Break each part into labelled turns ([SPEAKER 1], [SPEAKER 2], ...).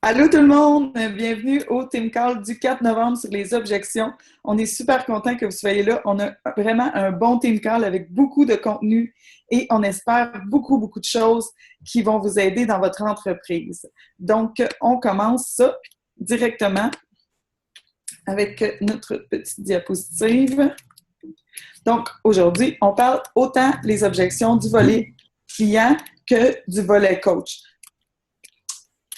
[SPEAKER 1] Allô tout le monde, bienvenue au Team Call du 4 novembre sur les objections. On est super content que vous soyez là. On a vraiment un bon Team Call avec beaucoup de contenu et on espère beaucoup de choses qui vont vous aider dans votre entreprise. Donc, on commence ça directement avec notre petite diapositive. Donc, aujourd'hui, on parle autant les objections du volet client que du volet coach.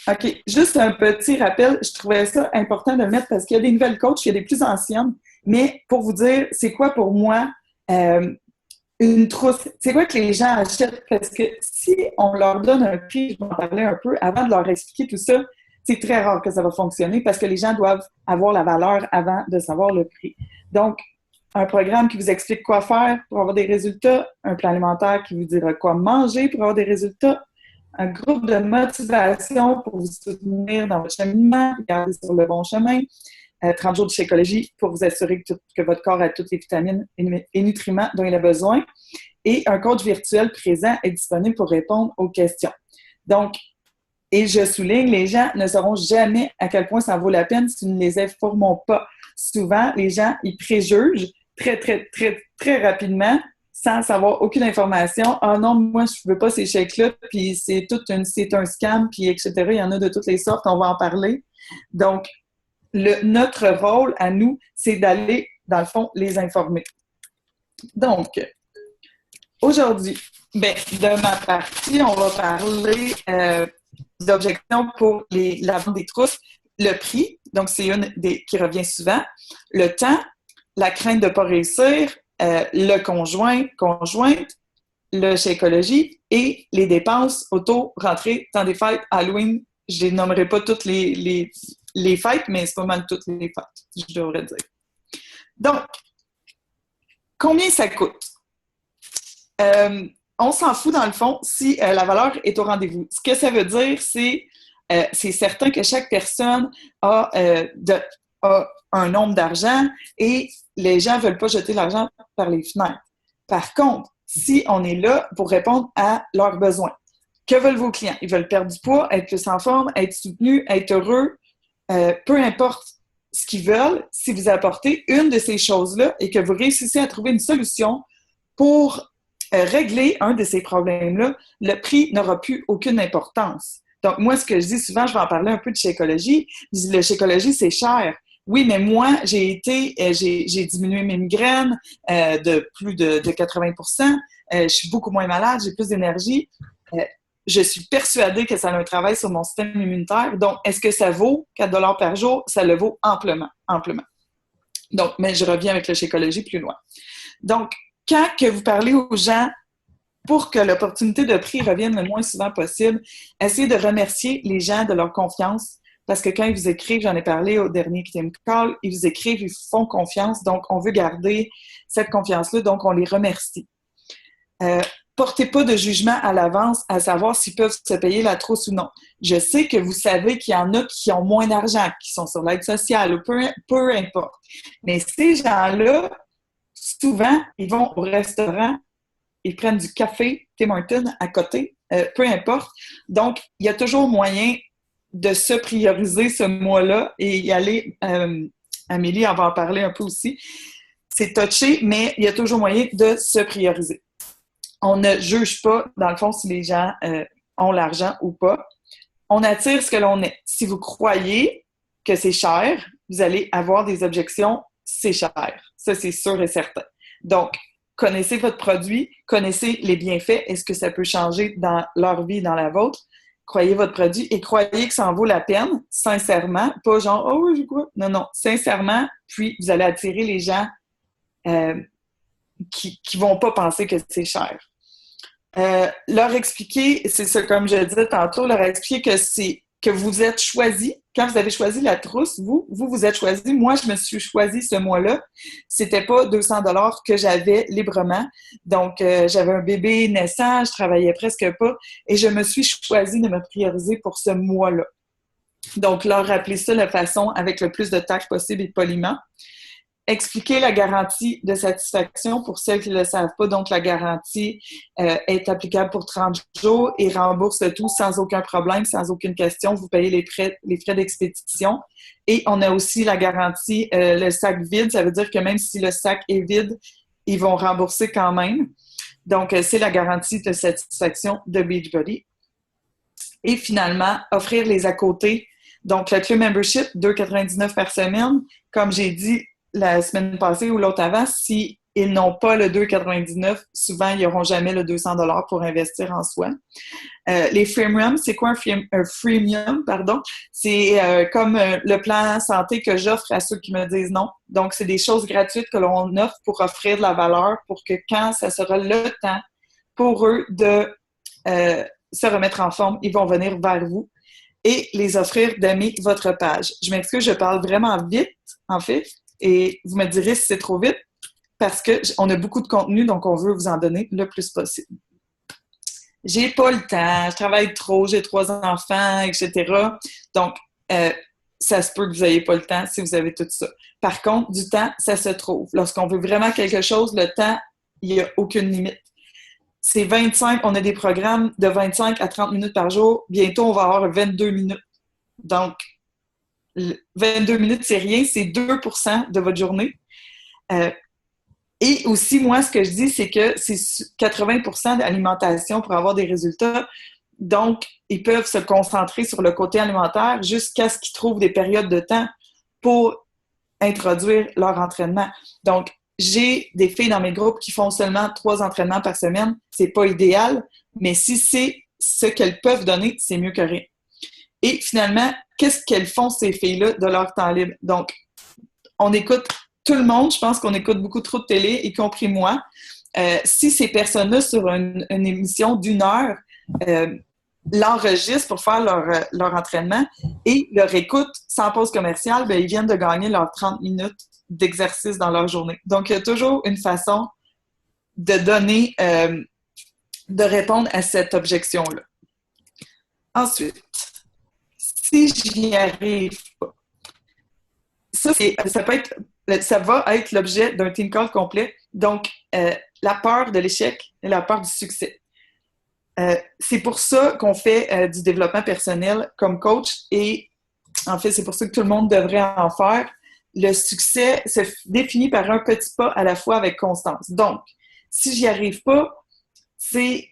[SPEAKER 1] OK, juste un petit rappel, je trouvais ça important de le mettre parce qu'il y a des nouvelles coachs, il y a des plus anciennes, mais pour vous dire, c'est quoi pour moi une trousse? C'est quoi que les gens achètent? Parce que si on leur donne un prix, je vais en parler un peu, avant de leur expliquer tout ça, c'est très rare que ça va fonctionner parce que les gens doivent avoir la valeur avant de savoir le prix. Donc, un programme qui vous explique quoi faire pour avoir des résultats, un plan alimentaire qui vous dira quoi manger pour avoir des résultats, un groupe de motivation pour vous soutenir dans votre cheminement, garder sur le bon chemin, 30 jours de Shakeology pour vous assurer que votre corps a toutes les vitamines et nutriments dont il a besoin, et un coach virtuel présent et disponible pour répondre aux questions. Donc, et je souligne, les gens ne sauront jamais à quel point ça vaut la peine si nous ne les informons pas. Souvent, les gens, ils préjugent très rapidement sans savoir aucune information. Ah non, moi, je veux pas ces chèques-là, puis c'est un scam, puis etc. Il y en a de toutes les sortes, on va en parler. Donc, notre rôle à nous, c'est d'aller, dans le fond, les informer. Donc, aujourd'hui, de ma partie, on va parler d'objections pour la vente des trousses. Le prix, donc c'est une qui revient souvent. Le temps, la crainte de ne pas réussir, le conjointe, le Shakeology et les dépenses auto, rentrée, temps des fêtes, Halloween. Je ne nommerai pas toutes les fêtes, mais c'est pas mal toutes les fêtes, je devrais dire. Donc, combien ça coûte? On s'en fout dans le fond si la valeur est au rendez-vous. Ce que ça veut dire, c'est certain que chaque personne a un nombre d'argent et les gens ne veulent pas jeter l'argent par les fenêtres. Par contre, si on est là pour répondre à leurs besoins, que veulent vos clients? Ils veulent perdre du poids, être plus en forme, être soutenus, être heureux, peu importe ce qu'ils veulent, si vous apportez une de ces choses-là et que vous réussissez à trouver une solution pour régler un de ces problèmes-là, le prix n'aura plus aucune importance. Donc, moi, ce que je dis souvent, je vais en parler un peu de Shakeology. Je dis, le Shakeology, c'est cher. Oui, mais moi, j'ai diminué mes migraines de plus de 80%. Je suis beaucoup moins malade, j'ai plus d'énergie. Je suis persuadée que ça a un travail sur mon système immunitaire. Donc, est-ce que ça vaut 4 $ par jour? Ça le vaut amplement. Donc, mais je reviens avec le Shakeology plus loin. Donc, quand que vous parlez aux gens pour que l'opportunité de prix revienne le moins souvent possible, essayez de remercier les gens de leur confiance parce que quand ils vous écrivent, j'en ai parlé au dernier Team Call, ils vous écrivent, ils vous font confiance, donc on veut garder cette confiance-là, donc on les remercie. Portez pas de jugement à l'avance à savoir s'ils peuvent se payer la trousse ou non. Je sais que vous savez qu'il y en a qui ont moins d'argent, qui sont sur l'aide sociale ou peu importe. Mais ces gens-là, souvent, ils vont au restaurant, ils prennent du café Tim Hortons à côté, peu importe. Donc, il y a toujours moyen de se prioriser ce mois-là et y aller. Amélie, elle va en parler un peu aussi. C'est touché, mais il y a toujours moyen de se prioriser. On ne juge pas, dans le fond, si les gens ont l'argent ou pas. On attire ce que l'on est. Si vous croyez que c'est cher, vous allez avoir des objections, c'est cher. Ça, c'est sûr et certain. Donc, connaissez votre produit, connaissez les bienfaits, est-ce que ça peut changer dans leur vie, dans la vôtre. Croyez votre produit et croyez que ça en vaut la peine, sincèrement, pas genre « Oh, oui, j'ai quoi? » Non, sincèrement, puis vous allez attirer les gens qui vont pas penser que c'est cher. Leur expliquer, c'est ça comme je disais tantôt, leur expliquer que vous êtes choisi. Quand vous avez choisi la trousse, vous êtes choisi. Moi, je me suis choisi ce mois-là. C'était pas 200 $ que j'avais librement. Donc, j'avais un bébé naissant, je travaillais presque pas et je me suis choisi de me prioriser pour ce mois-là. Donc, leur rappeler ça de façon avec le plus de tact possible et poliment. expliquer la garantie de satisfaction pour celles qui ne le savent pas. Donc, la garantie est applicable pour 30 jours et rembourse le tout sans aucun problème, sans aucune question. Vous payez les frais d'expédition. Et on a aussi la garantie, le sac vide. Ça veut dire que même si le sac est vide, ils vont rembourser quand même. Donc, c'est la garantie de satisfaction de Beachbody. Et finalement, offrir les à côté. Donc, le club membership, 2,99 par semaine. Comme j'ai dit la semaine passée ou l'autre avant, s'ils n'ont pas le 2,99, souvent, ils n'auront jamais le 200 $ pour investir en soi. Les freemiums, c'est quoi un freemium? Pardon? C'est comme le plan santé que j'offre à ceux qui me disent non. Donc, c'est des choses gratuites que l'on offre pour offrir de la valeur pour que quand ça sera le temps pour eux de se remettre en forme, ils vont venir vers vous et les offrir d'aimer votre page. Je m'excuse, je parle vraiment vite, en fait, et vous me direz si c'est trop vite, parce qu'on a beaucoup de contenu, donc on veut vous en donner le plus possible. J'ai pas le temps, je travaille trop, j'ai 3 enfants, etc. Donc, ça se peut que vous n'ayez pas le temps si vous avez tout ça. Par contre, du temps, ça se trouve. Lorsqu'on veut vraiment quelque chose, le temps, il n'y a aucune limite. C'est 25, on a des programmes de 25 à 30 minutes par jour. Bientôt, on va avoir 22 minutes. Donc, 22 minutes, c'est rien, c'est 2% de votre journée. Et aussi, moi, ce que je dis, c'est que c'est 80% d'alimentation pour avoir des résultats. Donc, ils peuvent se concentrer sur le côté alimentaire jusqu'à ce qu'ils trouvent des périodes de temps pour introduire leur entraînement. Donc, j'ai des filles dans mes groupes qui font seulement 3 entraînements par semaine. C'est pas idéal, mais si c'est ce qu'elles peuvent donner, c'est mieux que rien. Et finalement, qu'est-ce qu'elles font, ces filles-là, de leur temps libre? Donc, on écoute tout le monde. Je pense qu'on écoute beaucoup trop de télé, y compris moi. Si ces personnes-là, sur une émission d'1 heure, l'enregistrent pour faire leur entraînement et leur écoute sans pause commerciale, bien, ils viennent de gagner leurs 30 minutes d'exercice dans leur journée. Donc, il y a toujours une façon de donner, de répondre à cette objection-là. Ensuite, si j'y arrive pas, ça va être l'objet d'un team call complet. Donc, la peur de l'échec et la peur du succès. C'est pour ça qu'on fait du développement personnel comme coach et en fait, c'est pour ça que tout le monde devrait en faire. Le succès se définit par un petit pas à la fois avec constance. Donc, si j'y arrive pas, c'est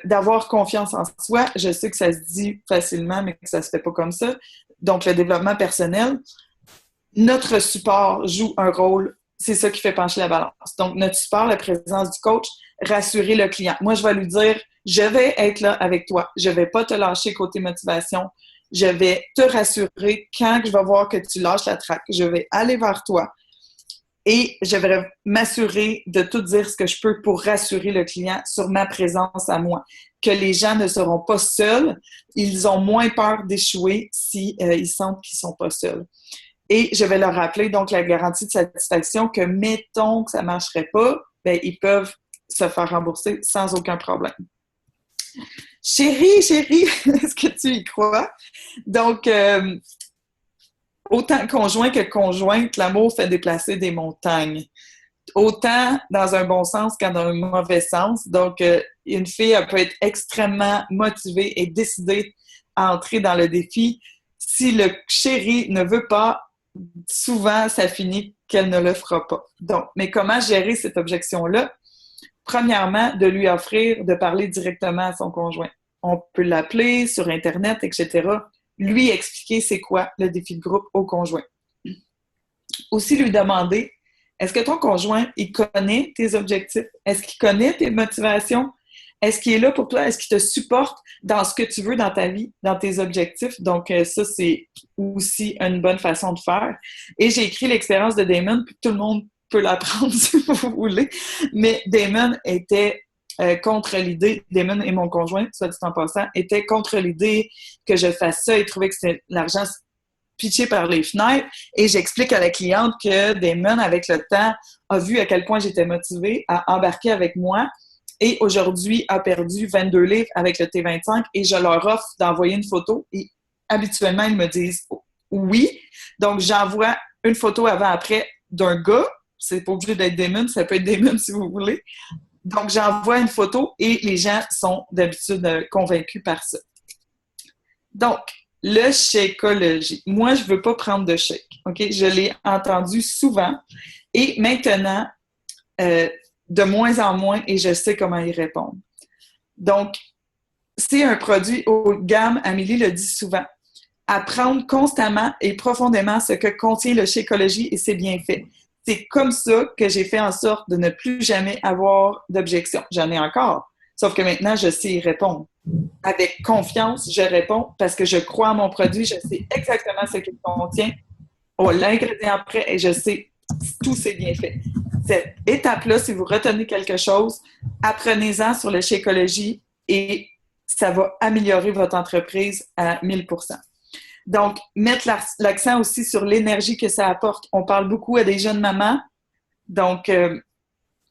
[SPEAKER 1] d'avoir confiance en soi. Je sais que ça se dit facilement, mais que ça se fait pas comme ça. Donc, le développement personnel, notre support joue un rôle. C'est ça qui fait pencher la balance. Donc, notre support, la présence du coach, rassurer le client. Moi, je vais lui dire, je vais être là avec toi. Je vais pas te lâcher côté motivation. Je vais te rassurer quand je vais voir que tu lâches la traque. Je vais aller vers toi et je vais m'assurer de tout dire ce que je peux pour rassurer le client sur ma présence à moi. Que les gens ne seront pas seuls. Ils ont moins peur d'échouer si ils sentent qu'ils sont pas seuls. Et je vais leur rappeler donc la garantie de satisfaction que, mettons que ça ne marcherait pas, bien, ils peuvent se faire rembourser sans aucun problème. Chérie, est-ce que tu y crois? Donc, autant conjoint que conjointe, l'amour fait déplacer des montagnes. Autant dans un bon sens qu'en dans un mauvais sens. Donc, une fille, elle peut être extrêmement motivée et décidée à entrer dans le défi. Si le chéri ne veut pas, souvent, ça finit qu'elle ne le fera pas. Donc, mais comment gérer cette objection-là? Premièrement, de lui offrir de parler directement à son conjoint. On peut l'appeler sur Internet, etc. Lui expliquer c'est quoi le défi de groupe au conjoint. Aussi lui demander, est-ce que ton conjoint, il connaît tes objectifs? Est-ce qu'il connaît tes motivations? Est-ce qu'il est là pour toi? Est-ce qu'il te supporte dans ce que tu veux dans ta vie, dans tes objectifs? Donc, ça, c'est aussi une bonne façon de faire. Et j'ai écrit l'expérience de Damon, puis tout le monde peut l'apprendre si vous voulez. Mais Damon était contre l'idée, Damon et mon conjoint, soit dit en passant, étaient contre l'idée que je fasse ça et trouvaient que c'était l'argent pitché par les fenêtres. Et j'explique à la cliente que Damon, avec le temps, a vu à quel point j'étais motivée à embarquer avec moi. Et aujourd'hui, a perdu 22 livres avec le T25 et je leur offre d'envoyer une photo. Et habituellement, ils me disent oui. Donc, j'envoie une photo avant-après d'un gars c'est pas obligé d'être Damon, ça peut être Damon si vous voulez. Donc, j'envoie une photo et les gens sont d'habitude convaincus par ça. Donc, le Shakeology. Moi, je veux pas prendre de shake, OK? Je l'ai entendu souvent et maintenant, de moins en moins, et je sais comment y répondre. Donc, c'est un produit haut de gamme, Amélie le dit souvent. Apprendre constamment et profondément ce que contient le Shakeology et ses bienfaits. C'est comme ça que j'ai fait en sorte de ne plus jamais avoir d'objection. J'en ai encore, sauf que maintenant, je sais y répondre. Avec confiance, je réponds parce que je crois en mon produit, je sais exactement ce qu'il contient, l'ingrédient après, et je sais tous ses bienfaits. Cette étape-là, si vous retenez quelque chose, apprenez-en sur le Shakeology et ça va améliorer votre entreprise à 1000%. Donc, mettre l'accent aussi sur l'énergie que ça apporte. On parle beaucoup à des jeunes mamans. Donc,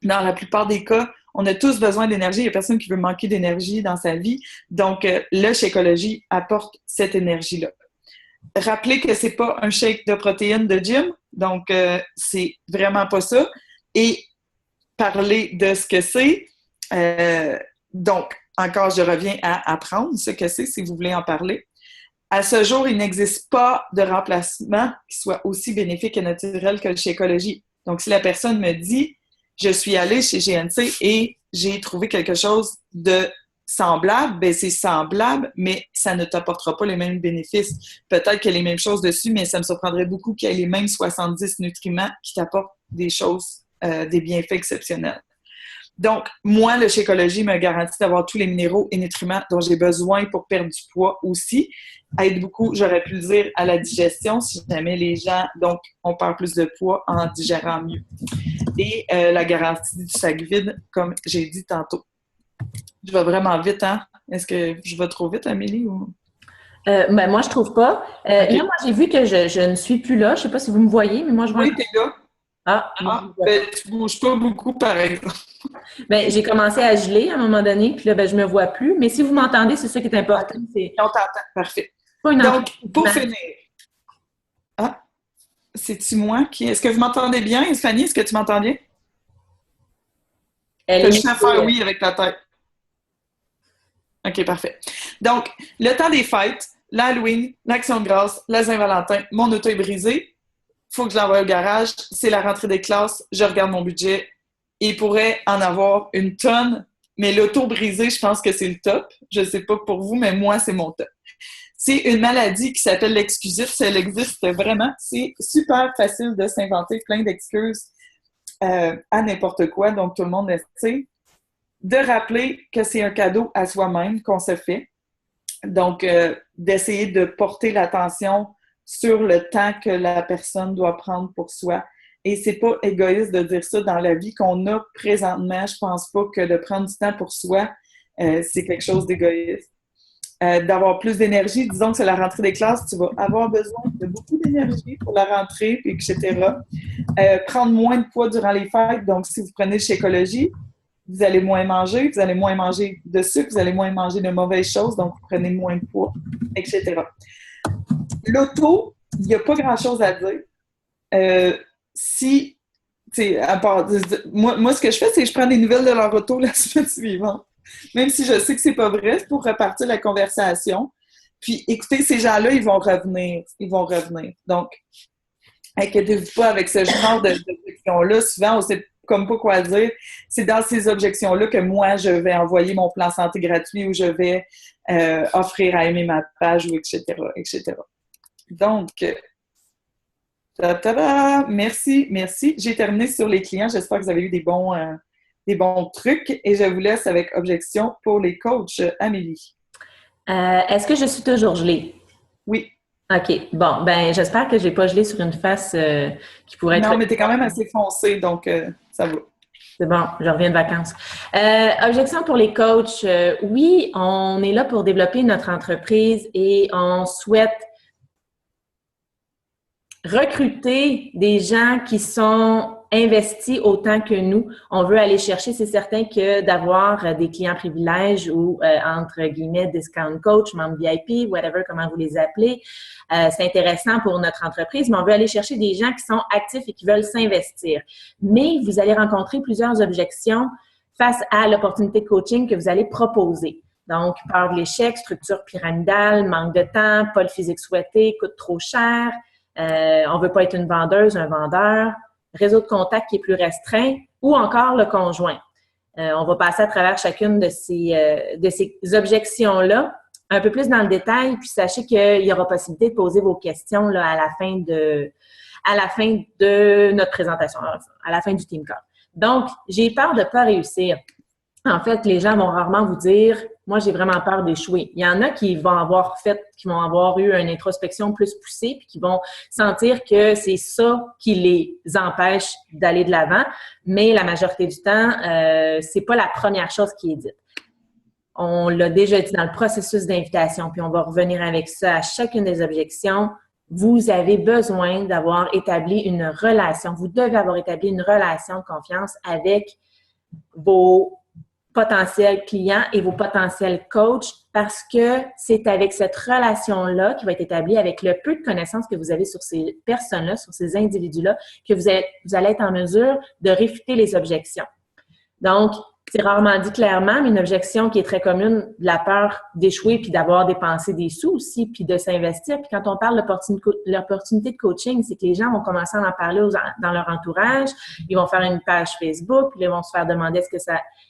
[SPEAKER 1] dans la plupart des cas, on a tous besoin d'énergie. Il n'y a personne qui veut manquer d'énergie dans sa vie. Donc, le Shakeology apporte cette énergie-là. Rappelez que c'est pas un shake de protéines de gym. Donc, c'est vraiment pas ça. Et parler de ce que c'est. Donc, encore, je reviens à apprendre ce que c'est si vous voulez en parler. À ce jour, il n'existe pas de remplacement qui soit aussi bénéfique et naturel que le Shakeology. Donc, si la personne me dit « Je suis allée chez GNC et j'ai trouvé quelque chose de semblable », bien, c'est semblable, mais ça ne t'apportera pas les mêmes bénéfices. Peut-être qu'il y a les mêmes choses dessus, mais ça me surprendrait beaucoup qu'il y ait les mêmes 70 nutriments qui t'apportent des choses, des bienfaits exceptionnels. Donc, moi, le Shakeology me garantit d'avoir tous les minéraux et nutriments dont j'ai besoin pour perdre du poids aussi. Aide beaucoup, j'aurais pu le dire, à la digestion, si jamais les gens, donc, on perd plus de poids en digérant mieux. Et la garantie du sac vide, comme j'ai dit tantôt. Je vais vraiment vite, hein? Est-ce que je vais trop vite, Amélie? Ou...
[SPEAKER 2] Ben, moi, je trouve pas.
[SPEAKER 1] Okay.
[SPEAKER 2] Là, moi, j'ai vu que je ne suis plus là. Je sais pas si vous me voyez, mais moi, je vois...
[SPEAKER 1] Oui, t'es là.
[SPEAKER 2] Ben,
[SPEAKER 1] tu bouges pas beaucoup, par exemple.
[SPEAKER 2] Ben, j'ai commencé à geler à un moment donné, puis là, ben, je me vois plus. Mais si vous m'entendez, c'est ça qui est important.
[SPEAKER 1] Okay. On t'entend, parfait. Donc, pour finir... Ah, c'est-tu moi qui... Est-ce que vous m'entendez bien, Fanny? Est-ce que tu m'entends bien? T'as juste à faire oui avec ta tête. OK, parfait. Donc, le temps des fêtes, l'Halloween, l'Action de grâce, la Saint-Valentin, mon auto est brisé. Il faut que je l'envoie au garage. C'est la rentrée des classes. Je regarde mon budget. Il pourrait en avoir une tonne, mais l'auto brisé, je pense que c'est le top. Je ne sais pas pour vous, mais moi, c'est mon top. C'est une maladie qui s'appelle l'excusite. Elle existe vraiment. C'est super facile de s'inventer plein d'excuses à n'importe quoi. Donc, tout le monde le sait. De rappeler que c'est un cadeau à soi-même qu'on se fait. Donc, d'essayer de porter l'attention sur le temps que la personne doit prendre pour soi. Et c'est pas égoïste de dire ça dans la vie qu'on a présentement. Je pense pas que de prendre du temps pour soi, c'est quelque chose d'égoïste. D'avoir plus d'énergie, disons que c'est la rentrée des classes, tu vas avoir besoin de beaucoup d'énergie pour la rentrée, etc. Prendre moins de poids durant les fêtes. Donc, si vous prenez le Shakeology, vous allez moins manger de sucre, vous allez moins manger de mauvaises choses, donc vous prenez moins de poids, etc. L'auto, il n'y a pas grand-chose à dire. Si, tu sais, à part, moi, ce que je fais, c'est que je prends des nouvelles de leur auto la semaine suivante. Même si je sais que c'est pas vrai, c'est pour repartir la conversation. Puis, écoutez, ces gens-là, ils vont revenir. Donc, inquiétez-vous pas avec ce genre d'objections-là. Souvent, on sait comme pas quoi dire. C'est dans ces objections-là que moi, je vais envoyer mon plan santé gratuit ou je vais offrir à aimer ma page ou etc., etc. Donc, merci. J'ai terminé sur les clients. J'espère que vous avez eu des bons trucs et je vous laisse avec objection pour les coachs. Amélie.
[SPEAKER 2] Est-ce que je suis toujours gelée?
[SPEAKER 1] Oui.
[SPEAKER 2] OK. Bon, ben j'espère que j'ai pas gelé sur une face qui pourrait être...
[SPEAKER 1] Non, mais t'es quand même assez foncé, donc ça va.
[SPEAKER 2] C'est bon, je reviens de vacances. Objection pour les coachs. Oui, on est là pour développer notre entreprise et on souhaite recruter des gens qui sont investis autant que nous. On veut aller chercher, c'est certain que d'avoir des clients privilèges ou, entre guillemets, discount coach, membre VIP, whatever, comment vous les appelez, c'est intéressant pour notre entreprise, mais on veut aller chercher des gens qui sont actifs et qui veulent s'investir. Mais vous allez rencontrer plusieurs objections face à l'opportunité de coaching que vous allez proposer. Donc, peur de l'échec, structure pyramidale, manque de temps, pas le physique souhaité, coûte trop cher, on veut pas être une vendeuse, un vendeur, réseau de contact qui est plus restreint ou encore le conjoint. On va passer à travers chacune de ces objections-là un peu plus dans le détail, puis sachez qu'il y aura possibilité de poser vos questions là, à la fin de notre présentation, à la fin du Team Call. Donc, j'ai peur de ne pas réussir. En fait, les gens vont rarement vous dire « Moi, j'ai vraiment peur d'échouer ». Il y en a qui vont avoir eu une introspection plus poussée puis qui vont sentir que c'est ça qui les empêche d'aller de l'avant, mais la majorité du temps, c'est pas la première chose qui est dite. On l'a déjà dit dans le processus d'invitation, puis on va revenir avec ça à chacune des objections. Vous avez besoin d'avoir établi une relation. Vous devez avoir établi une relation de confiance avec vos potentiels clients et vos potentiels coachs parce que c'est avec cette relation-là qui va être établie avec le peu de connaissances que vous avez sur ces personnes-là, sur ces individus-là, que vous allez être en mesure de réfuter les objections. Donc, c'est rarement dit clairement, mais une objection qui est très commune, de la peur d'échouer puis d'avoir dépensé des sous aussi, puis de s'investir. Puis quand on parle de l'opportunité de coaching, c'est que les gens vont commencer à en parler dans leur entourage, ils vont faire une page Facebook, puis ils vont se faire demander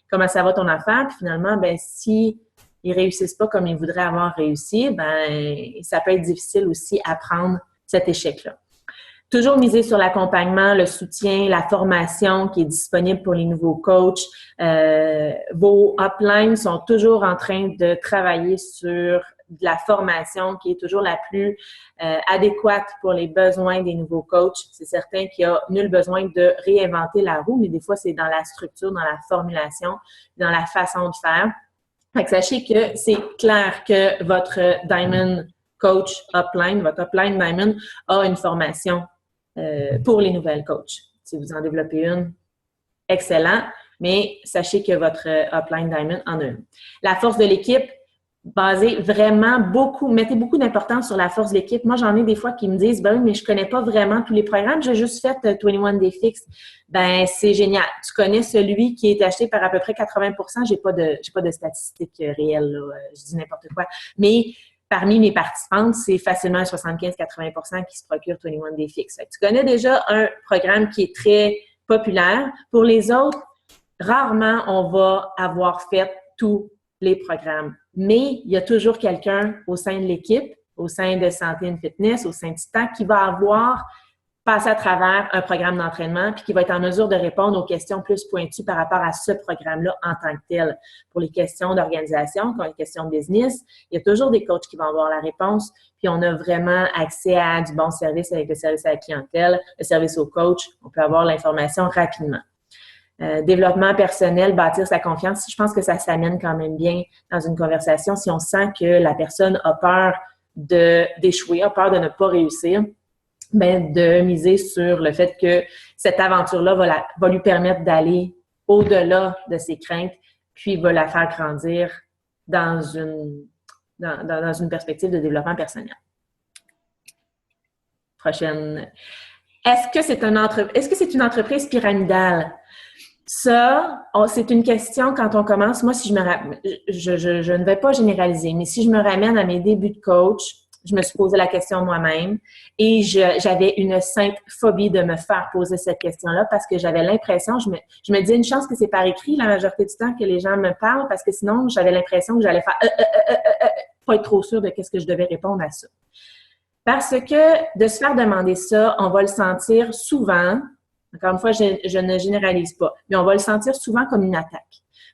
[SPEAKER 2] comment ça va ton affaire, puis finalement, ben si ils réussissent pas comme ils voudraient avoir réussi, ben ça peut être difficile aussi à prendre cet échec-là. Toujours miser sur l'accompagnement, le soutien, la formation qui est disponible pour les nouveaux coachs. Vos uplines sont toujours en train de travailler sur de la formation qui est toujours la plus adéquate pour les besoins des nouveaux coachs. C'est certain qu'il n'y a nul besoin de réinventer la roue, mais des fois, c'est dans la structure, dans la formulation, dans la façon de faire. Fait que sachez que c'est clair que votre Diamond Coach upline, votre upline Diamond, a une formation pour les nouvelles coachs. Si vous en développez une, excellent, mais sachez que votre upline Diamond en a une. La force de l'équipe, mettez beaucoup d'importance sur la force de l'équipe. Moi, j'en ai des fois qui me disent, ben oui, mais je connais pas vraiment tous les programmes, j'ai juste fait 21 Day Fix. Ben, c'est génial. Tu connais celui qui est acheté par à peu près 80%. J'ai pas de statistiques réelles, là. Je dis n'importe quoi. Mais parmi mes participantes, c'est facilement 75-80% qui se procurent 21 Day Fix. Tu connais déjà un programme qui est très populaire. Pour les autres, rarement on va avoir fait tous les programmes. Mais il y a toujours quelqu'un au sein de l'équipe, au sein de Santé & Fitness, au sein de Titan, qui va avoir passé à travers un programme d'entraînement puis qui va être en mesure de répondre aux questions plus pointues par rapport à ce programme-là en tant que tel. Pour les questions d'organisation, pour les questions de business, il y a toujours des coachs qui vont avoir la réponse puis on a vraiment accès à du bon service avec le service à la clientèle, le service au coach. On peut avoir l'information rapidement. Développement personnel, bâtir sa confiance, je pense que ça s'amène quand même bien dans une conversation. Si on sent que la personne a peur d'échouer, a peur de ne pas réussir, ben de miser sur le fait que cette aventure-là va lui permettre d'aller au-delà de ses craintes, puis va la faire grandir dans une perspective de développement personnel. Prochaine. Est-ce que c'est une entreprise pyramidale? Ça, c'est une question quand on commence. Moi, si je ne vais pas généraliser, mais si je me ramène à mes débuts de coach, je me suis posé la question moi-même et j'avais une sainte phobie de me faire poser cette question-là parce que j'avais l'impression, je me disais une chance que c'est par écrit la majorité du temps que les gens me parlent parce que sinon, j'avais l'impression que j'allais faire pas être trop sûre de qu'est-ce que je devais répondre à ça. Parce que de se faire demander ça, on va le sentir souvent, encore une fois, je ne généralise pas, mais on va le sentir souvent comme une attaque.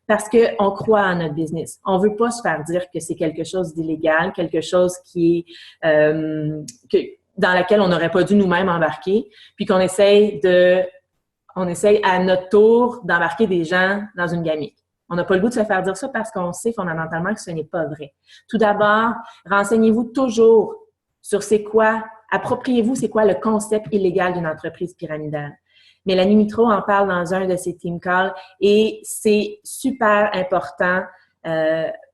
[SPEAKER 2] Parce qu'on croit à notre business. On veut pas se faire dire que c'est quelque chose d'illégal, quelque chose qui est dans laquelle on n'aurait pas dû nous-mêmes embarquer, puis qu'on essaye à notre tour d'embarquer des gens dans une gamique. On n'a pas le goût de se faire dire ça parce qu'on sait fondamentalement que ce n'est pas vrai. Tout d'abord, renseignez-vous toujours sur appropriez-vous c'est quoi le concept illégal d'une entreprise pyramidale. Mélanie Mitro en parle dans un de ses team calls et c'est super important.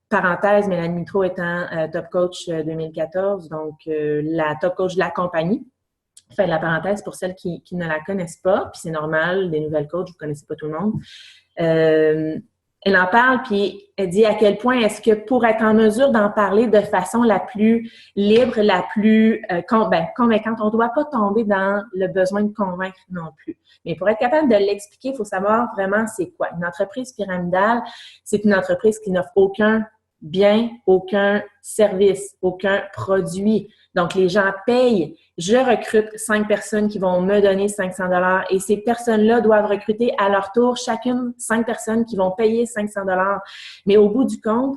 [SPEAKER 2] Parenthèse, Mélanie Mitro étant top coach 2014, donc la top coach de la compagnie. Fait de la parenthèse pour celles qui ne la connaissent pas, puis c'est normal, des nouvelles coachs, vous ne connaissez pas tout le monde. Elle en parle, puis elle dit à quel point est-ce que pour être en mesure d'en parler de façon la plus libre, la plus convaincante, on ne doit pas tomber dans le besoin de convaincre non plus. Mais pour être capable de l'expliquer, il faut savoir vraiment c'est quoi. Une entreprise pyramidale, c'est une entreprise qui n'offre aucun bien, aucun service, aucun produit. Donc, les gens payent. Je recrute 5 personnes qui vont me donner 500 $ et ces personnes-là doivent recruter à leur tour chacune 5 personnes qui vont payer 500 $. Mais au bout du compte,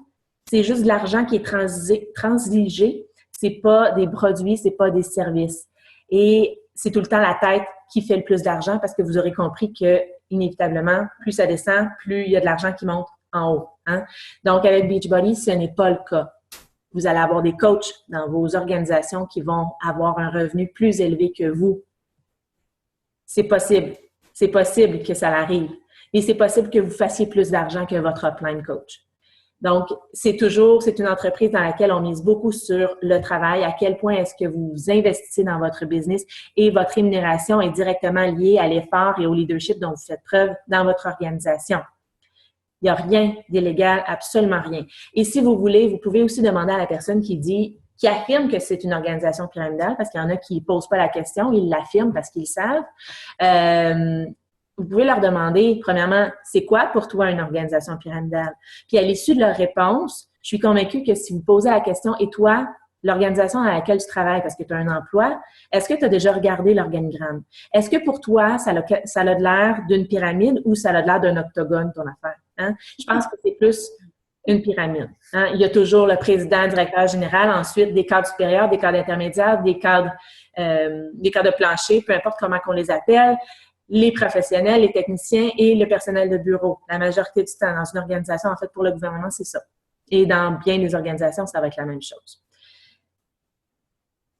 [SPEAKER 2] c'est juste de l'argent qui est transigé. C'est pas des produits, c'est pas des services. Et c'est tout le temps la tête qui fait le plus d'argent parce que vous aurez compris que, inévitablement, plus ça descend, plus il y a de l'argent qui monte en haut. Hein? Donc, avec Beachbody, ce n'est pas le cas. Vous allez avoir des coachs dans vos organisations qui vont avoir un revenu plus élevé que vous. C'est possible. C'est possible que ça arrive. Et c'est possible que vous fassiez plus d'argent que votre upline coach. Donc, c'est une entreprise dans laquelle on mise beaucoup sur le travail, à quel point est-ce que vous investissez dans votre business et votre rémunération est directement liée à l'effort et au leadership dont vous faites preuve dans votre organisation. Il n'y a rien d'illégal, absolument rien. Et si vous voulez, vous pouvez aussi demander à la personne qui affirme que c'est une organisation pyramidale, parce qu'il y en a qui ne posent pas la question, ils l'affirment parce qu'ils savent. Vous pouvez leur demander, premièrement, c'est quoi pour toi une organisation pyramidale? Puis à l'issue de leur réponse, je suis convaincue que si vous posez la question, et toi, l'organisation à laquelle tu travailles, parce que tu as un emploi, est-ce que tu as déjà regardé l'organigramme? Est-ce que pour toi, ça a de l'air d'une pyramide ou ça a de l'air d'un octogone, ton affaire? Hein? Je pense que c'est plus une pyramide. Hein? Il y a toujours le président, le directeur général, ensuite des cadres supérieurs, des cadres intermédiaires, des cadres de plancher, peu importe comment on les appelle, les professionnels, les techniciens et le personnel de bureau. La majorité du temps, dans une organisation, en fait, pour le gouvernement, c'est ça. Et dans bien des organisations, ça va être la même chose.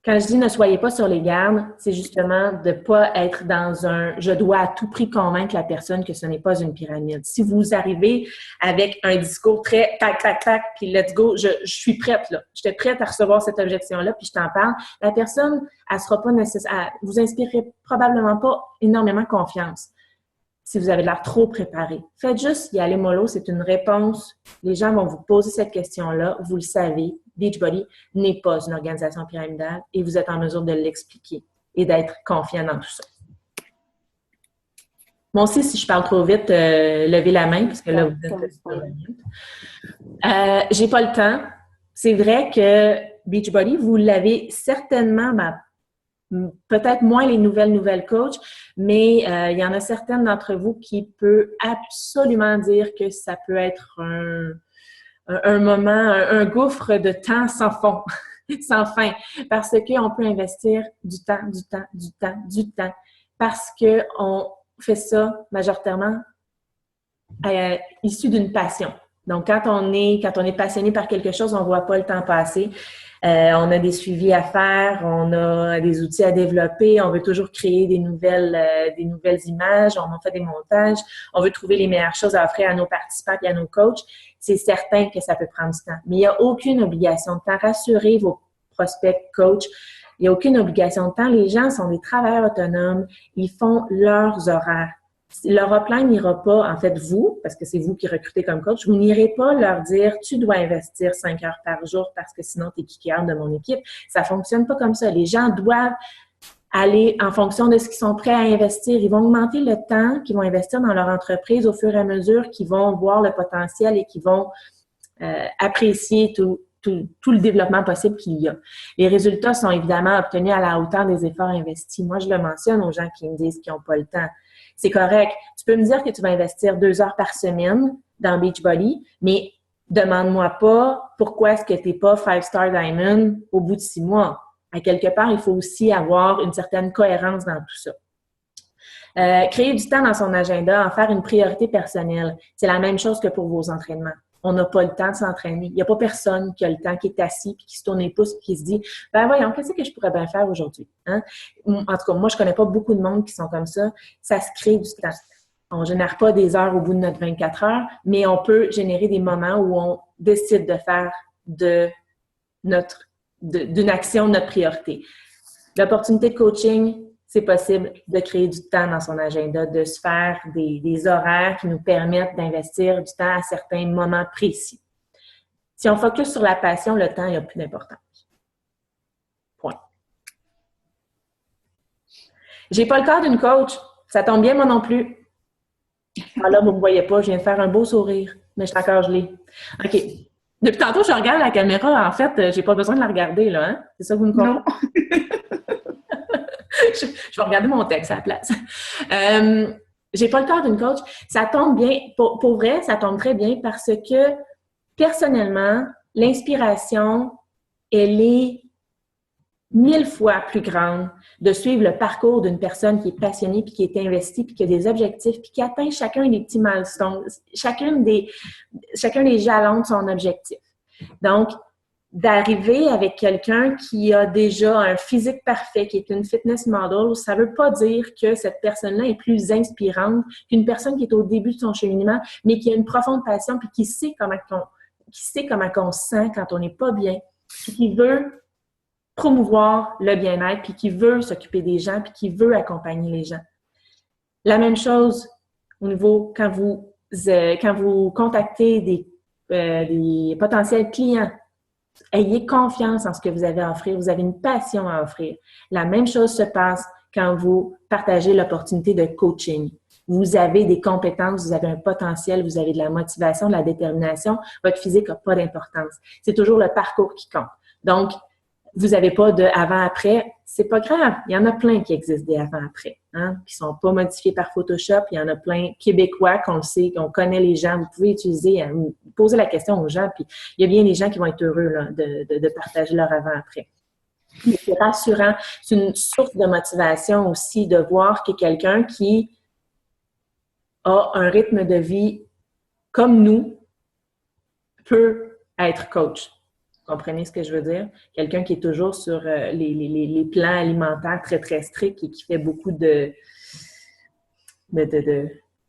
[SPEAKER 2] Quand je dis ne soyez pas sur les gardes, c'est justement de ne pas être dans un « je dois à tout prix convaincre la personne que ce n'est pas une pyramide ». Si vous arrivez avec un discours très tac, tac, tac, puis let's go, je suis prête là, j'étais prête à recevoir cette objection-là, puis je t'en parle, la personne, elle sera pas nécessaire, vous inspirerez probablement pas énormément confiance si vous avez l'air trop préparé. Faites juste y aller mollo, c'est une réponse. Les gens vont vous poser cette question-là, vous le savez. Beachbody n'est pas une organisation pyramidale et vous êtes en mesure de l'expliquer et d'être confiant dans tout ça. Bon, aussi, si je parle trop vite, levez la main, parce que là, vous êtes sur la minute. J'ai pas le temps. C'est vrai que Beachbody, vous l'avez certainement, peut-être moins les nouvelles coachs, mais il y en a certaines d'entre vous qui peuvent absolument dire que ça peut être un moment, un gouffre de temps sans fond, sans fin, parce qu'on peut investir du temps, parce qu'on fait ça majoritairement issu d'une passion. Donc, quand on est passionné par quelque chose, on ne voit pas le temps passer. On a des suivis à faire, on a des outils à développer, on veut toujours créer des nouvelles images, on en fait des montages, on veut trouver les meilleures choses à offrir à nos participants et à nos coachs. C'est certain que ça peut prendre du temps. Mais il n'y a aucune obligation de temps. Rassurez vos prospects coachs. Il n'y a aucune obligation de temps. Les gens sont des travailleurs autonomes. Ils font leurs horaires. Leur upline n'ira pas, en fait, vous, parce que c'est vous qui recrutez comme coach, vous n'irez pas leur dire « tu dois investir 5 heures par jour parce que sinon, tu es kicker de mon équipe ». Ça ne fonctionne pas comme ça. Les gens doivent aller en fonction de ce qu'ils sont prêts à investir. Ils vont augmenter le temps qu'ils vont investir dans leur entreprise au fur et à mesure qu'ils vont voir le potentiel et qu'ils vont apprécier tout le développement possible qu'il y a. Les résultats sont évidemment obtenus à la hauteur des efforts investis. Moi, je le mentionne aux gens qui me disent qu'ils n'ont pas le temps. C'est correct. Tu peux me dire que tu vas investir 2 heures par semaine dans Beachbody, mais demande-moi pas pourquoi est-ce que tu n'es pas 5-star Diamond au bout de 6 mois. À quelque part, il faut aussi avoir une certaine cohérence dans tout ça. Créer du temps dans son agenda, en faire une priorité personnelle, c'est la même chose que pour vos entraînements. on n'a pas le temps de s'entraîner. Il n'y a pas personne qui a le temps, qui est assis, puis qui se tourne les pouces, puis qui se dit « Ben voyons, qu'est-ce que je pourrais bien faire aujourd'hui? Hein? » En tout cas, moi, je connais pas beaucoup de monde qui sont comme ça. Ça se crée du temps. On ne génère pas des heures au bout de notre 24 heures, mais on peut générer des moments où on décide de faire d'une action notre priorité. L'opportunité de coaching, c'est possible de créer du temps dans son agenda, de se faire des horaires qui nous permettent d'investir du temps à certains moments précis. Si on focus sur la passion, le temps, il n'y a plus d'importance. Point. J'ai pas le corps d'une coach. Ça tombe bien, moi non plus. Ah là, vous ne me voyez pas, je viens de faire un beau sourire, mais je suis encore gelée. OK. Depuis tantôt, je regarde la caméra. En fait, j'ai pas besoin de la regarder, là. Hein? C'est ça que vous me comprenez? Non. Je vais regarder mon texte à la place. J'ai pas le corps d'une coach. Ça tombe bien. Pour vrai, ça tombe très bien parce que, personnellement, l'inspiration, elle est 1000 fois plus grande de suivre le parcours d'une personne qui est passionnée, puis qui est investie, puis qui a des objectifs, puis qui atteint chacun des petits milestones, chacun des jalons de son objectif. Donc, d'arriver avec quelqu'un qui a déjà un physique parfait, qui est une fitness model, ça veut pas dire que cette personne-là est plus inspirante qu'une personne qui est au début de son cheminement, mais qui a une profonde passion, puis qui sait comment on se sent quand on n'est pas bien, puis qui veut promouvoir le bien-être, puis qui veut s'occuper des gens, puis qui veut accompagner les gens. La même chose au niveau quand vous contactez des potentiels clients. Ayez confiance en ce que vous avez à offrir. Vous avez une passion à offrir. La même chose se passe quand vous partagez l'opportunité de coaching. Vous avez des compétences, vous avez un potentiel, vous avez de la motivation, de la détermination. Votre physique n'a pas d'importance. C'est toujours le parcours qui compte. Donc, vous n'avez pas de avant-après, c'est pas grave. Il y en a plein qui existent des avant-après, hein, qui sont pas modifiés par Photoshop. Il y en a plein québécois qu'on le sait, qu'on connaît les gens. Vous pouvez utiliser, poser la question aux gens, puis il y a bien des gens qui vont être heureux là, de partager leur avant-après. C'est rassurant. C'est une source de motivation aussi de voir que quelqu'un qui a un rythme de vie comme nous peut être coach. Vous comprenez ce que je veux dire? Quelqu'un qui est toujours sur les plans alimentaires très, très stricts et qui fait beaucoup de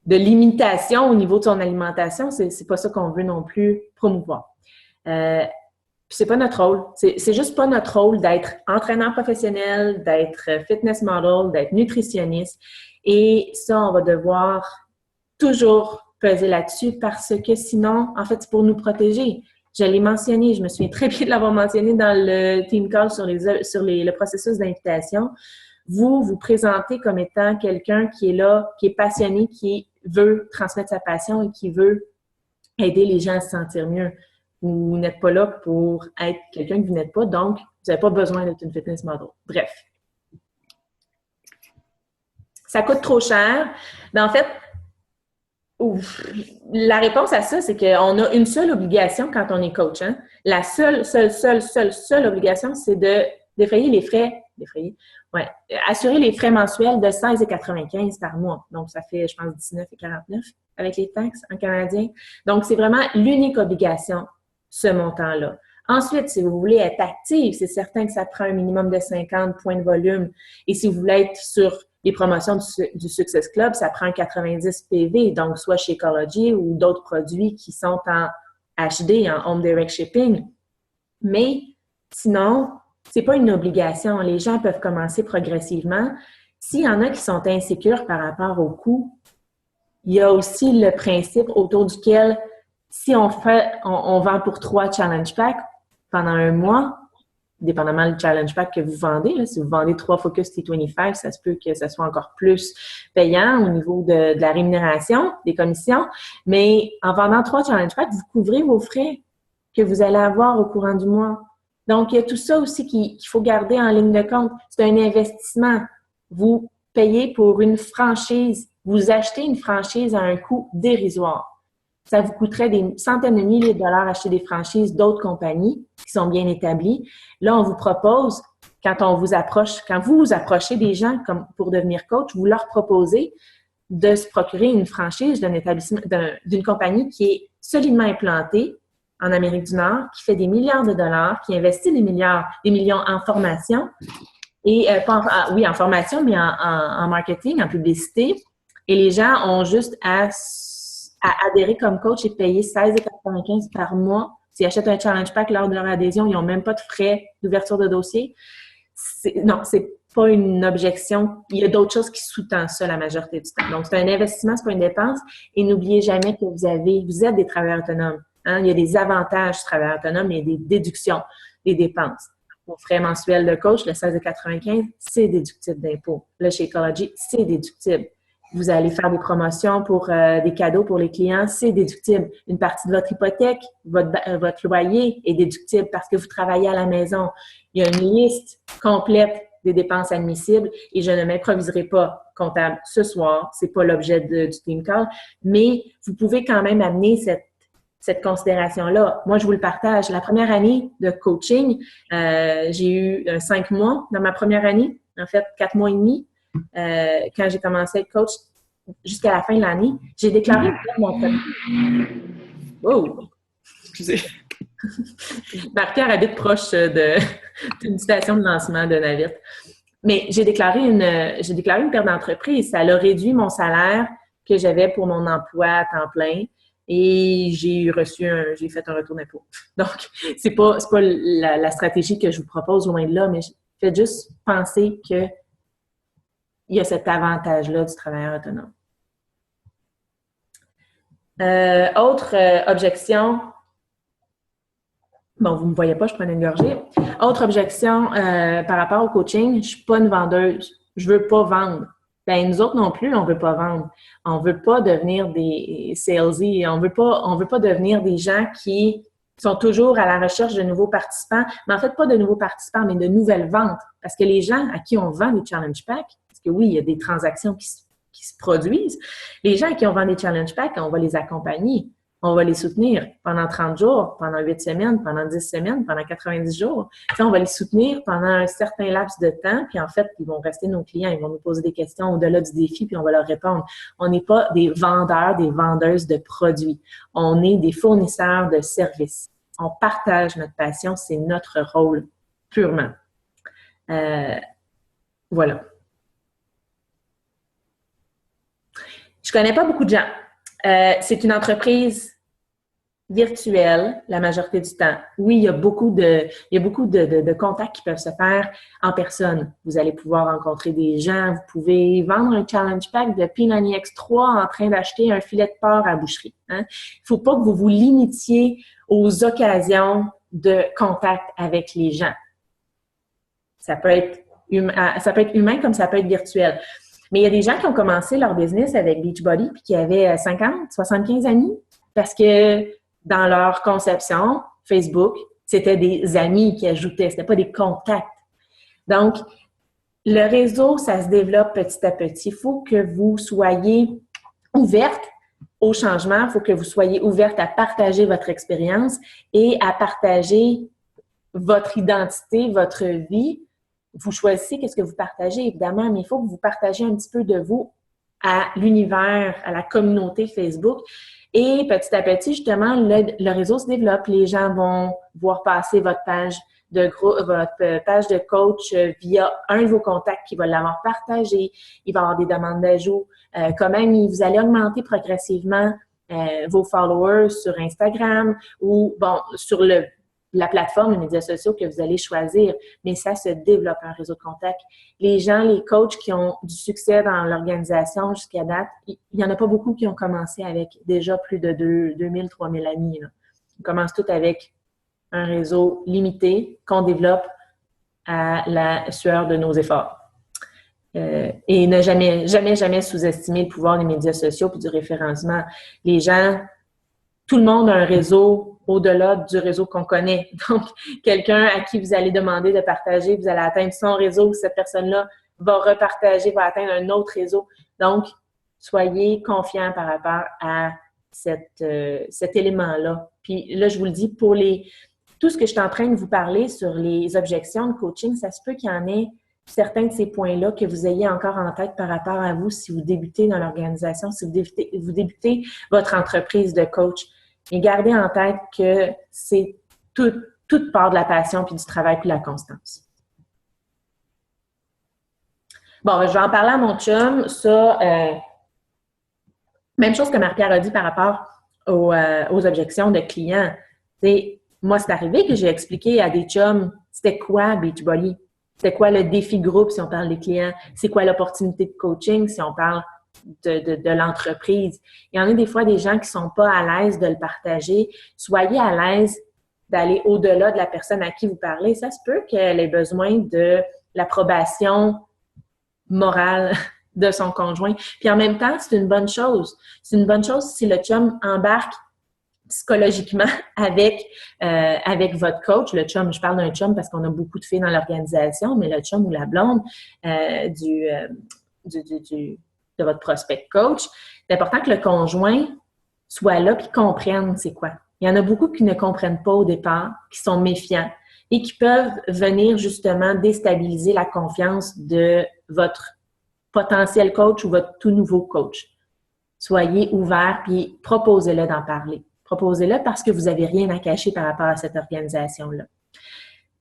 [SPEAKER 2] limitations au niveau de son alimentation, c'est pas ça qu'on veut non plus promouvoir. Puis c'est pas notre rôle. C'est juste pas notre rôle d'être entraîneur professionnel, d'être fitness model, d'être nutritionniste. Et ça, on va devoir toujours peser là-dessus parce que sinon, en fait, c'est pour nous protéger. Je l'ai mentionné, je me souviens très bien de l'avoir mentionné dans le team call sur le processus d'invitation. Vous présentez comme étant quelqu'un qui est là, qui est passionné, qui veut transmettre sa passion et qui veut aider les gens à se sentir mieux. Vous n'êtes pas là pour être quelqu'un que vous n'êtes pas, donc vous n'avez pas besoin d'être une fitness model. Bref. Ça coûte trop cher. Mais en fait, la réponse à ça, c'est qu'on a une seule obligation quand on est coach. Hein? La seule obligation, c'est de défrayer les frais. Assurer les frais mensuels de 16,95 par mois. Donc, ça fait, je pense, 19,49 avec les taxes en canadien. Donc, c'est vraiment l'unique obligation, ce montant-là. Ensuite, si vous voulez être actif, c'est certain que ça prend un minimum de 50 points de volume. Et si vous voulez être sur les promotions du Success Club, ça prend 90 PV, donc soit chez Ecology ou d'autres produits qui sont en HD, en Home Direct Shipping. Mais sinon, c'est pas une obligation. Les gens peuvent commencer progressivement. S'il y en a qui sont insécures par rapport au coût, il y a aussi le principe autour duquel, si on vend pour 3 challenge packs pendant un mois, dépendamment du challenge pack que vous vendez. Là, si vous vendez 3 Focus T25, ça se peut que ça soit encore plus payant au niveau de la rémunération, des commissions. Mais en vendant 3 challenge packs, vous couvrez vos frais que vous allez avoir au courant du mois. Donc, il y a tout ça aussi qu'il faut garder en ligne de compte. C'est un investissement. Vous payez pour une franchise. Vous achetez une franchise à un coût dérisoire. Ça vous coûterait des centaines de milliers de dollars acheter des franchises d'autres compagnies qui sont bien établies. Là, on vous propose, quand vous approchez des gens comme pour devenir coach, vous leur proposez de se procurer une franchise d'un établissement, d'une compagnie qui est solidement implanté en Amérique du Nord, qui fait des milliards de dollars, qui investit des millions en formation, et en formation, mais en marketing, en publicité. Et les gens ont juste à adhérer comme coach et payer 16,95 $ par mois. S'ils achètent un challenge pack lors de leur adhésion, ils n'ont même pas de frais d'ouverture de dossier. Non, c'est pas une objection. Il y a d'autres choses qui sous-tendent ça la majorité du temps. Donc, c'est un investissement, c'est pas une dépense. Et n'oubliez jamais que vous êtes des travailleurs autonomes. Hein? Il y a des avantages du travailleur autonome, il y a des déductions, des dépenses. Vos frais mensuels de coach, le 16,95 $, c'est déductible d'impôt. Le Shakeology, c'est déductible. Vous allez faire des promotions pour des cadeaux pour les clients, c'est déductible. Une partie de votre hypothèque, votre loyer est déductible parce que vous travaillez à la maison. Il y a une liste complète des dépenses admissibles et je ne m'improviserai pas comptable ce soir. C'est pas l'objet du Team Call, mais vous pouvez quand même amener cette considération-là. Moi, je vous le partage. La première année de coaching, j'ai eu 5 mois dans ma première année, en fait 4 mois et demi. Quand j'ai commencé à être coach jusqu'à la fin de l'année, j'ai déclaré mon entreprise. Oh!
[SPEAKER 1] Excusez.
[SPEAKER 2] Marie-Pierre habite proche d'une station de lancement de navette. Mais j'ai déclaré une perte d'entreprise. Ça a réduit mon salaire que j'avais pour mon emploi à temps plein et j'ai fait un retour d'impôt. Donc, c'est pas la stratégie que je vous propose loin de là, mais faites juste penser que il y a cet avantage-là du travailleur autonome. Autre objection. Bon, vous ne me voyez pas, je prenais une gorgée. Autre objection par rapport au coaching, je ne suis pas une vendeuse. Je ne veux pas vendre. Ben, nous autres non plus, on ne veut pas vendre. On ne veut pas devenir des salesy. On veut pas devenir des gens qui sont toujours à la recherche de nouveaux participants. Mais en fait, pas de nouveaux participants, mais de nouvelles ventes. Parce que les gens à qui on vend des challenge packs, parce que oui, il y a des transactions qui se produisent, les gens à qui on vend des challenge packs, on va les accompagner. On va les soutenir pendant 30 jours, pendant 8 semaines, pendant 10 semaines, pendant 90 jours. T'sais, on va les soutenir pendant un certain laps de temps, puis en fait, ils vont rester nos clients, ils vont nous poser des questions au-delà du défi, puis on va leur répondre. On n'est pas des vendeurs, des vendeuses de produits. On est des fournisseurs de services. On partage notre passion, c'est notre rôle, purement. Voilà. Je connais pas beaucoup de gens. C'est une entreprise virtuelle la majorité du temps. Oui, il y a beaucoup de contacts qui peuvent se faire en personne. Vous allez pouvoir rencontrer des gens, vous pouvez vendre un challenge pack de P90X 3 en train d'acheter un filet de porc à la boucherie. Hein? Il ne faut pas que vous vous limitiez aux occasions de contact avec les gens. Ça peut être humain comme ça peut être virtuel. Mais il y a des gens qui ont commencé leur business avec Beachbody puis qui avaient 50, 75 amis parce que dans leur conception, Facebook, c'était des amis qui ajoutaient, c'était pas des contacts. Donc, le réseau, ça se développe petit à petit. Il faut que vous soyez ouverte au changement, il faut que vous soyez ouverte à partager votre expérience et à partager votre identité, votre vie. Vous choisissez qu'est-ce que vous partagez, évidemment, mais il faut que vous partagez un petit peu de vous à l'univers, à la communauté Facebook. Et petit à petit, justement, le réseau se développe. Les gens vont voir passer votre page de coach via un de vos contacts qui va l'avoir partagé. Il va y avoir des demandes d'ajout. Quand même, vous allez augmenter progressivement vos followers sur Instagram ou, bon, sur la plateforme, les médias sociaux que vous allez choisir, mais ça se développe un réseau de contacts. Les gens, les coachs qui ont du succès dans l'organisation jusqu'à date, il n'y en a pas beaucoup qui ont commencé avec déjà plus de 2000, 3000 amis. Là. Ils commencent tous avec un réseau limité qu'on développe à la sueur de nos efforts. Et ne jamais sous-estimer le pouvoir des médias sociaux puis du référencement. Les gens, tout le monde a un réseau au-delà du réseau qu'on connaît. Donc, quelqu'un à qui vous allez demander de partager, vous allez atteindre son réseau, cette personne-là va repartager, va atteindre un autre réseau. Donc, soyez confiants par rapport à cet élément-là. Puis là, je vous le dis, pour tout ce que je suis en train de vous parler sur les objections de coaching, ça se peut qu'il y en ait certains de ces points-là que vous ayez encore en tête par rapport à vous si vous débutez dans l'organisation, si vous débutez votre entreprise de coach. Et gardez en tête que c'est toute part de la passion, puis du travail, puis de la constance. Bon, je vais en parler à mon chum. Ça, même chose que Marie-Pierre a dit par rapport aux objections de clients. Moi, c'est arrivé que j'ai expliqué à des chums c'était quoi Beachbody, c'était quoi le défi groupe si on parle des clients, c'est quoi l'opportunité de coaching si on parle de l'entreprise. Il y en a des fois des gens qui sont pas à l'aise de le partager. Soyez à l'aise d'aller au-delà de la personne à qui vous parlez. Ça se peut qu'elle ait besoin de l'approbation morale de son conjoint. Puis en même temps, c'est une bonne chose. C'est une bonne chose si le chum embarque psychologiquement avec votre coach. Le chum, je parle d'un chum parce qu'on a beaucoup de filles dans l'organisation, mais le chum ou la blonde de votre prospect coach, c'est important que le conjoint soit là et comprenne c'est quoi. Il y en a beaucoup qui ne comprennent pas au départ, qui sont méfiants et qui peuvent venir justement déstabiliser la confiance de votre potentiel coach ou votre tout nouveau coach. Soyez ouverts puis proposez-le d'en parler. Proposez-le parce que vous n'avez rien à cacher par rapport à cette organisation-là.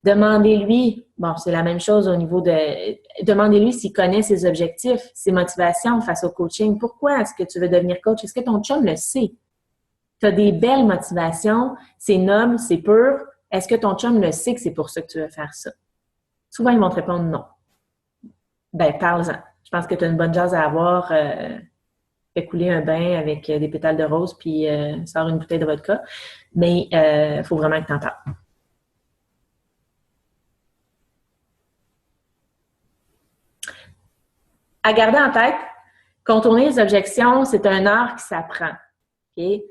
[SPEAKER 2] Demandez-lui, bon, c'est la même chose au niveau demandez-lui s'il connaît ses objectifs, ses motivations face au coaching. Pourquoi est-ce que tu veux devenir coach? Est-ce que ton chum le sait? Tu as des belles motivations, c'est noble, c'est pur. Est-ce que ton chum le sait que c'est pour ça que tu veux faire ça? Souvent, ils vont te répondre non. Ben, parle-en. Je pense que tu as une bonne jase à avoir. Fait couler un bain avec des pétales de rose puis sors une bouteille de vodka. Mais il faut vraiment que tu en parles. À garder en tête, contourner les objections, c'est un art qui s'apprend. Okay?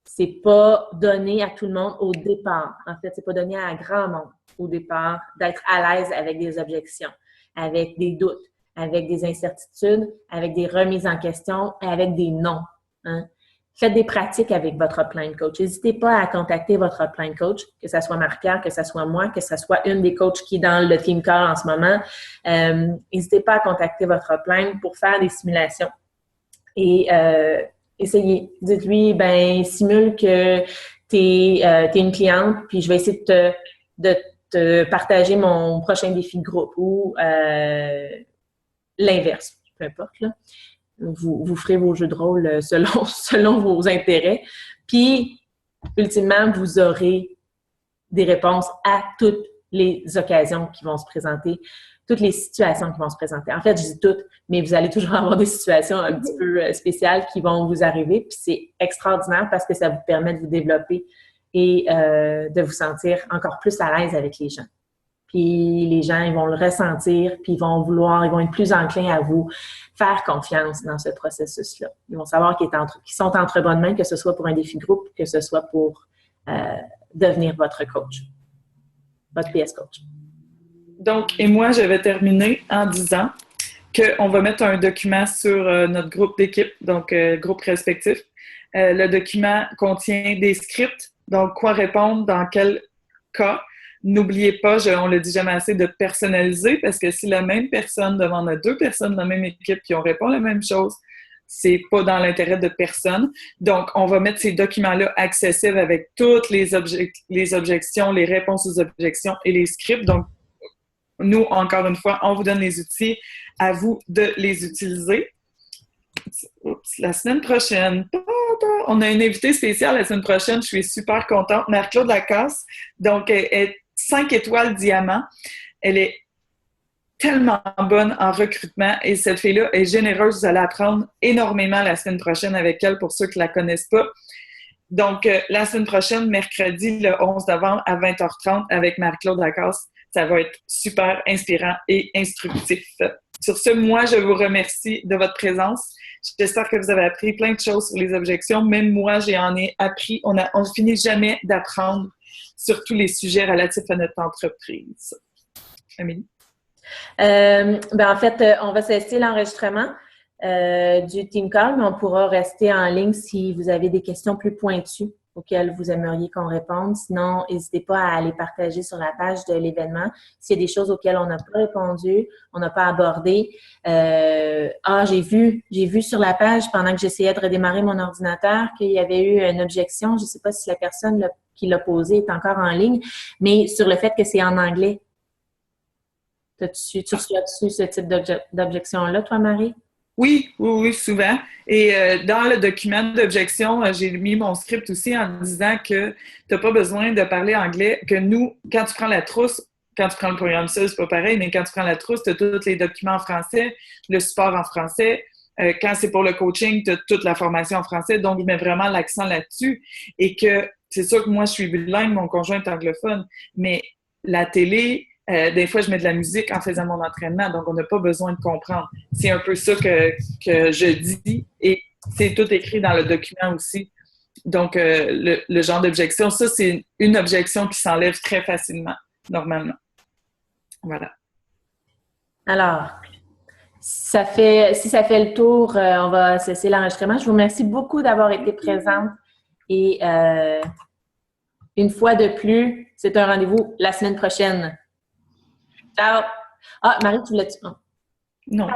[SPEAKER 2] C'est pas donné à tout le monde au départ. En fait, c'est pas donné à un grand monde au départ d'être à l'aise avec des objections, avec des doutes, avec des incertitudes, avec des remises en question et avec des non. Hein? Faites des pratiques avec votre plan de coach. N'hésitez pas à contacter votre plan de coach, que ce soit Marie-Pierre, que ce soit moi, que ce soit une des coachs qui est dans le Team Call en ce moment. N'hésitez pas à contacter votre plan pour faire des simulations. Et essayez. Dites-lui, simule que tu es une cliente, puis je vais essayer de te partager mon prochain défi de groupe ou l'inverse, peu importe, là. Vous ferez vos jeux de rôle selon vos intérêts. Puis, ultimement, vous aurez des réponses à toutes les occasions qui vont se présenter, toutes les situations qui vont se présenter. En fait, je dis toutes, mais vous allez toujours avoir des situations un petit peu spéciales qui vont vous arriver. Puis, c'est extraordinaire parce que ça vous permet de vous développer et de vous sentir encore plus à l'aise avec les gens. Puis les gens, ils vont le ressentir, puis ils vont être plus enclins à vous faire confiance dans ce processus-là. Ils vont savoir qu'ils sont entre bonnes mains, que ce soit pour un défi groupe, que ce soit pour devenir votre coach, votre PS coach.
[SPEAKER 1] Donc, et moi, je vais terminer en disant qu'on va mettre un document sur notre groupe d'équipe, donc groupe respectif. Le document contient des scripts, donc quoi répondre dans quel cas. N'oubliez pas, on le dit jamais assez, de personnaliser parce que si la même personne demande à deux personnes dans la même équipe qui ont répondu la même chose, c'est pas dans l'intérêt de personne. Donc, on va mettre ces documents-là accessibles avec toutes les objections, les réponses aux objections et les scripts. Donc, nous, encore une fois, on vous donne les outils, à vous de les utiliser. Oups, la semaine prochaine, on a une invitée spéciale la semaine prochaine, je suis super contente, Marie-Claude Lacasse. Donc, elle est 5 étoiles diamant. Elle est tellement bonne en recrutement et cette fille-là est généreuse. Vous allez apprendre énormément la semaine prochaine avec elle pour ceux qui ne la connaissent pas. Donc, la semaine prochaine, mercredi, le 11 novembre à 20h30 avec Marie-Claude Lacasse. Ça va être super inspirant et instructif. Sur ce, moi, je vous remercie de votre présence. J'espère que vous avez appris plein de choses sur les objections. Même moi, j'en ai appris. On ne finit jamais d'apprendre sur tous les sujets relatifs à notre entreprise. Amélie?
[SPEAKER 2] En fait, on va cesser l'enregistrement du Team Call, mais on pourra rester en ligne si vous avez des questions plus pointues auxquelles vous aimeriez qu'on réponde. Sinon, n'hésitez pas à les partager sur la page de l'événement. S'il y a des choses auxquelles on n'a pas répondu, on n'a pas abordé. J'ai vu sur la page, pendant que j'essayais de redémarrer mon ordinateur, qu'il y avait eu une objection. Je ne sais pas si la personne qui l'a posée est encore en ligne, mais sur le fait que c'est en anglais. Tu reçois-tu ce type d'objection-là, toi, Marie?
[SPEAKER 1] Oui, souvent. Et dans le document d'objection, j'ai mis mon script aussi en disant que tu n'as pas besoin de parler anglais, que nous, quand tu prends la trousse, quand tu prends le programme seul, c'est pas pareil, mais quand tu prends la trousse, tu as tous les documents en français, le support en français. Quand c'est pour le coaching, tu as toute la formation en français. Donc, je mets vraiment l'accent là-dessus. Et que c'est sûr que moi, je suis bilingue, mon conjoint est anglophone, mais la télé, des fois, je mets de la musique en faisant mon entraînement, donc on n'a pas besoin de comprendre. C'est un peu ça que je dis et c'est tout écrit dans le document aussi. Donc, le genre d'objection, ça, c'est une objection qui s'enlève très facilement, normalement. Voilà.
[SPEAKER 2] Alors, si ça fait le tour, on va cesser l'enregistrement. Je vous remercie beaucoup d'avoir été présente et une fois de plus, c'est un rendez-vous la semaine prochaine. Ciao! Ah, Marie, tu voulais-tu?
[SPEAKER 1] Non.